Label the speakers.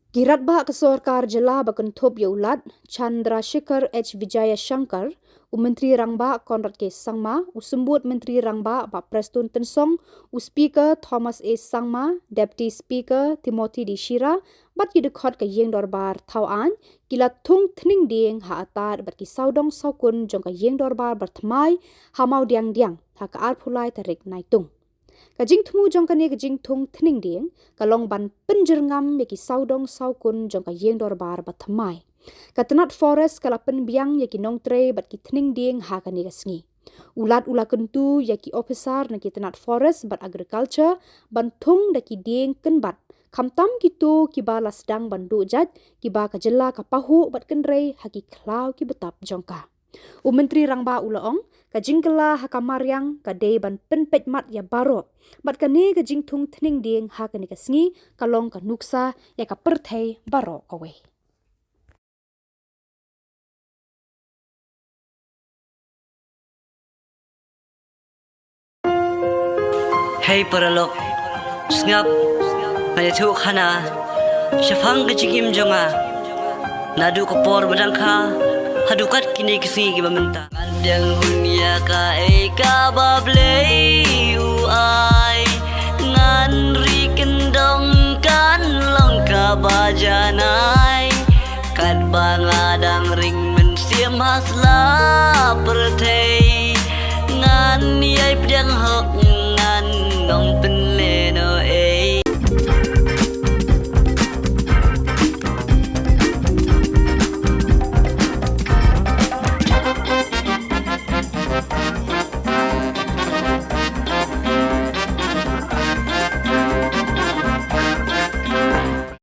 Speaker 1: Girat bah ke Sorkar Jela Bakentop Yaulat, Chandrasekhar H. Vijaya Shankar, Menteri Rangba Konrad K. Sangma, Usembut Menteri Rangba Pak Preston Tensong, Speaker Thomas A. Sangma, Deputy Speaker Timothy D. Shira, bat yidekot ke Yeng Dorbar Tauan, gila tung tning dieng ha atar bat ki saudong saukun jong ke Yeng Dorbar bertemai, ha mau diang diang, ha ke arpulai tarik naitung. Kajing tumu jong kani kajing tung tning ding kalong ban penjerngam yaki saudong saukun jong ka yeng dorbar bathamai. Katenat forest kala penbiang yaki nong tre bat ki tning ding ha kani kasngi. Ulat ula kentu yaki officer na ki tenat forest bat agriculture ban tung daki ding kenbat. Kamtam gitu kiba lasdang bandu jat kiba kajela kapahu bat kenrei haki klau ki betap jongka. Menteri Rangba Ulaong kajingkela hakamaryang kadei ban penpet mat ya baro mat kane kajing tung tning ding ha kani kasngi kalong ka nuksa ya ka perthei baro kawe.
Speaker 2: Hey paralok snap ngaya thu khana shafang kachigim jonga nadu kapor badangkha hadukat kini kisi ki mamenta andang dunia ka eka bablei uai ngan ri kendong kan longka bajanai kat bangadang ring mensiam hasla perthei ngan yai pedang hok